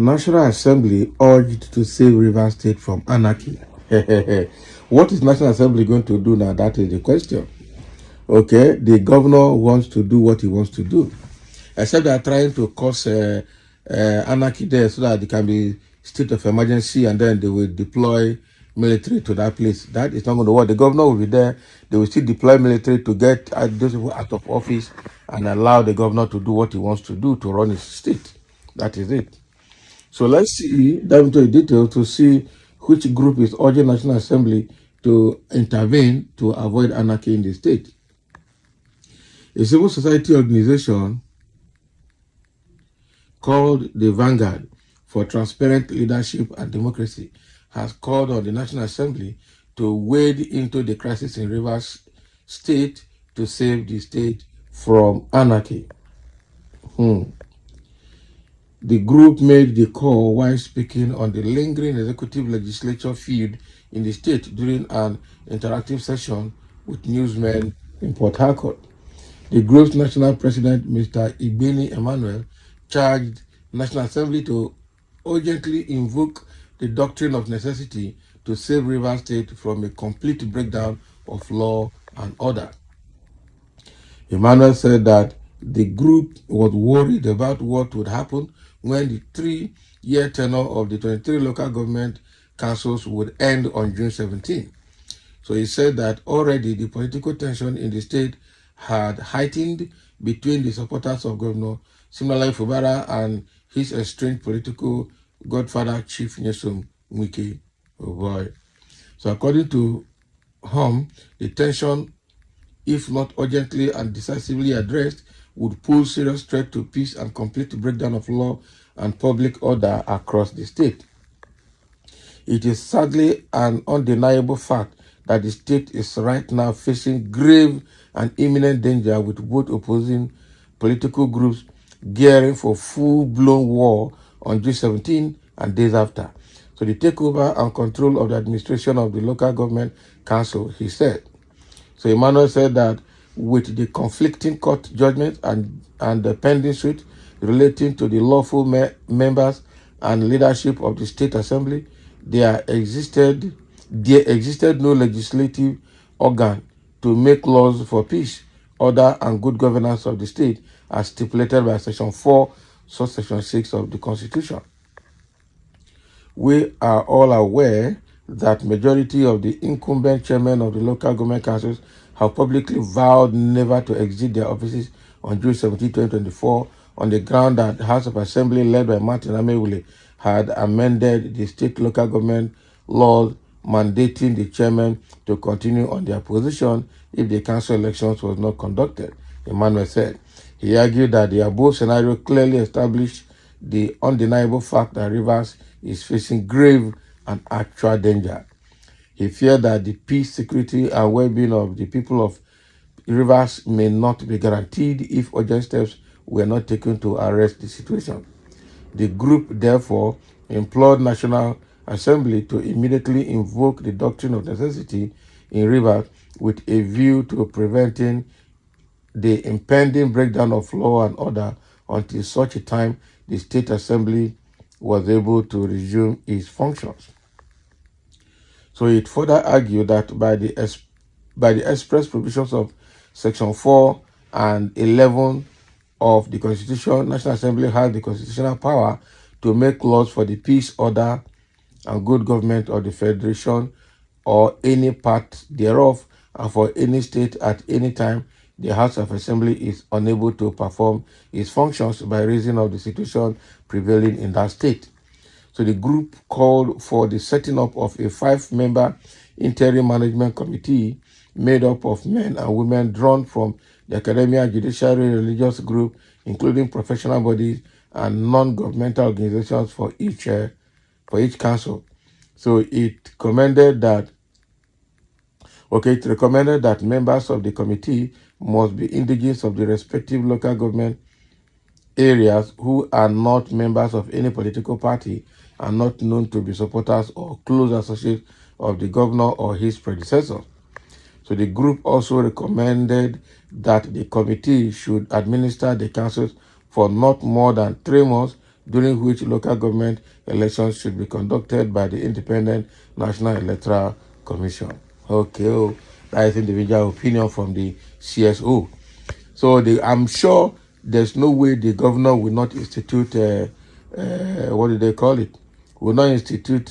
National Assembly urged to save Rivers State from anarchy. What is National Assembly going to do now? That is the question. Okay, the governor wants to do what he wants to do, except they are trying to cause anarchy there so that there can be state of emergency and then they will deploy military to that place. That is not going to work. The governor will be there. They will still deploy military to get those people out of office and allow the governor to do what he wants to do to run his state. That is it. So let's dive into the detail to see which group is urging National Assembly to intervene to avoid anarchy in the state. A civil society organization called the Vanguard for Transparent Leadership and Democracy has called on the National Assembly to wade into the crisis in Rivers State to save the state from anarchy. The group made the call while speaking on the lingering executive legislature feud in the state during an interactive session with newsmen in Port Harcourt. The group's national president, Mr. Ibeni Emmanuel, charged National Assembly to urgently invoke the doctrine of necessity to save Rivers State from a complete breakdown of law and order. Emmanuel said that the group was worried about what would happen when the 3-year tenure of the 23 local government councils would end on June 17. So he said that already the political tension in the state had heightened between the supporters of Governor Siminalayi Fubara and his estranged political godfather, Chief Nyesom Wike. Oh boy. So according to the tension, if not urgently and decisively addressed, would pose serious threat to peace and complete breakdown of law and public order across the state. It is sadly an undeniable fact that the state is right now facing grave and imminent danger, with both opposing political groups gearing for full-blown war on June 17 and days after. So the takeover and control of the administration of the local government council, he said. So Emmanuel said that with the conflicting court judgments and the pending suit relating to the lawful members and leadership of the state assembly, there existed no legislative organ to make laws for peace, order, and good governance of the state as stipulated by Section 4, subsection 6 of the Constitution. We are all aware that majority of the incumbent chairmen of the local government councils have publicly vowed never to exit their offices on June 17, 2024, on the ground that the House of Assembly led by Martin Amewule had amended the state local government laws mandating the chairman to continue on their position if the council elections was not conducted, Emmanuel said. He argued that the above scenario clearly established the undeniable fact that Rivers is facing grave and actual danger. He feared that the peace, security, and well-being of the people of Rivers may not be guaranteed if urgent steps were not taken to arrest the situation. The group, therefore, implored National Assembly to immediately invoke the doctrine of necessity in Rivers with a view to preventing the impending breakdown of law and order until such a time the State Assembly was able to resume its functions. So it further argued that by the express provisions of Section 4 and 11 of the Constitution, National Assembly has the constitutional power to make laws for the peace, order, and good government of the Federation or any part thereof, and for any state at any time the House of Assembly is unable to perform its functions by reason of the situation prevailing in that state. So the group called for the setting up of a 5-member interim management committee made up of men and women drawn from the academia, judiciary, religious group, including professional bodies and non-governmental organizations for each council. So it recommended that members of the committee must be indigenous of the respective local government areas who are not members of any political party and not known to be supporters or close associates of the governor or his predecessor. So the group also recommended that the committee should administer the councils for not more than 3 months during which local government elections should be conducted by the Independent National Electoral Commission. Okay, oh, that is individual opinion from the CSO. So I'm sure there's no way the governor will not institute, what do they call it? Will not institute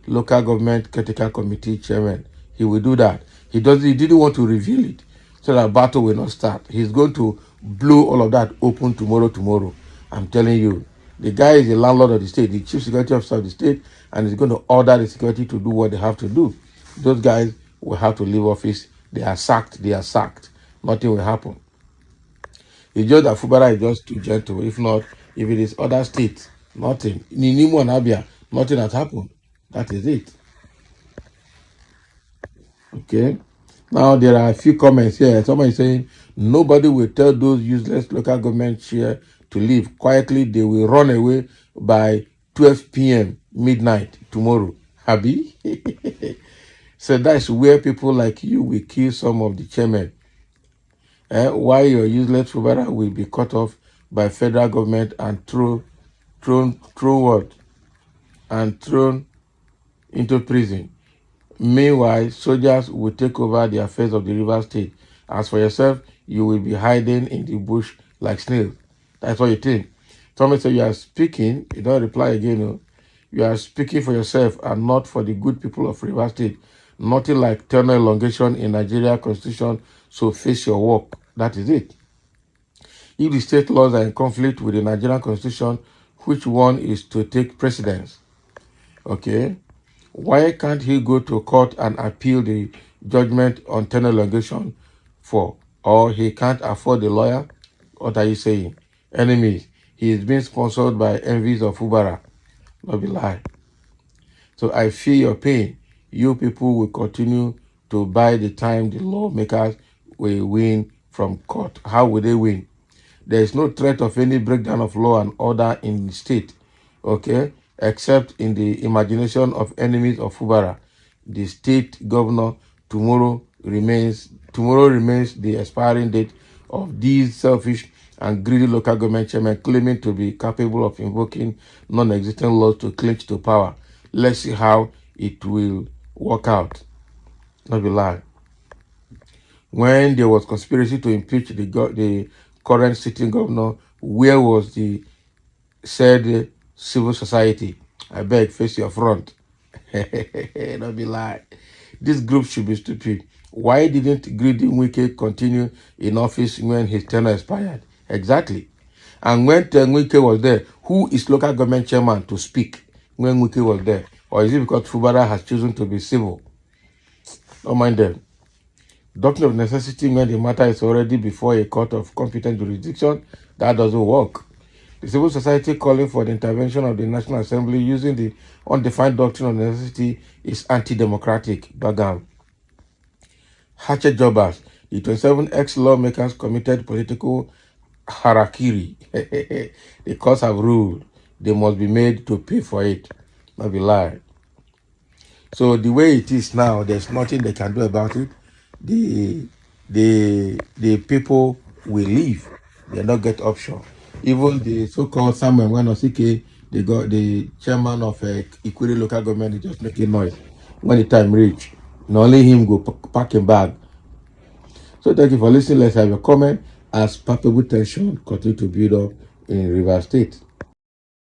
local government critical committee chairman. He will do that. He didn't want to reveal it so that battle will not start. He's going to blow all of that open tomorrow. I'm telling you. The guy is the landlord of the state, the chief security officer of the state, and he's going to order the security to do what they have to do. Those guys will have to leave office. They are sacked. Nothing will happen. It's just that Fubara is just too gentle. If not, if it is other states, nothing. In Imo and Abia, nothing has happened. That is it. Okay. Now there are a few comments here. Someone is saying nobody will tell those useless local government chair to leave. Quietly, they will run away by 12 p.m. midnight tomorrow. Happy? So that's where people like you will kill some of the chairmen. Why your useless Fubara will be cut off by federal government and thrown what? And thrown into prison. Meanwhile, soldiers will take over the affairs of the river state. As for yourself, you will be hiding in the bush like snails. That's what you think. Somebody said you are speaking, you don't reply again. No? You are speaking for yourself and not for the good people of River State. Nothing like term elongation in Nigeria Constitution, so face your work. That is it. If the state laws are in conflict with the Nigerian Constitution, which one is to take precedence? Okay. Why can't he go to court and appeal the judgment on term elongation for? Or he can't afford a lawyer? What are you saying? Enemies. He is being sponsored by envies of Fubara. Not be lie. So I feel your pain. You people will continue to buy the time the lawmakers will win from court. How will they win? There is no threat of any breakdown of law and order in the state, okay, except in the imagination of enemies of Fubara. The state governor tomorrow remains the expiring date of these selfish and greedy local government chairmen claiming to be capable of invoking non-existent laws to clinch to power. Let's see how it will work out. Not be lie. When there was conspiracy to impeach the current sitting governor, where was the said civil society? I beg, face your front. Don't be lie. This group should be stupid. Why didn't greedy Wike continue in office when his tenure expired? Exactly. And when Wike was there, who is local government chairman to speak when Wike was there? Or is it because Fubara has chosen to be civil? Don't mind them. Doctrine of necessity when the matter is already before a court of competent jurisdiction, that doesn't work. The civil society calling for the intervention of the National Assembly using the undefined doctrine of necessity is anti-democratic. Bagam. Hatchet jobbers. The 27 ex-lawmakers committed political harakiri. The courts have ruled. They must be made to pay for it. Not be lie. So the way it is now, there's nothing they can do about it. The people will leave. They not get option. Even the so-called Samuel Wanosike, they got the chairman of Ikwiri local government, is just making noise. When the time reach, not only him go pack a bag. So thank you for listening. Let's have a comment as palpable tension continue to build up in River State.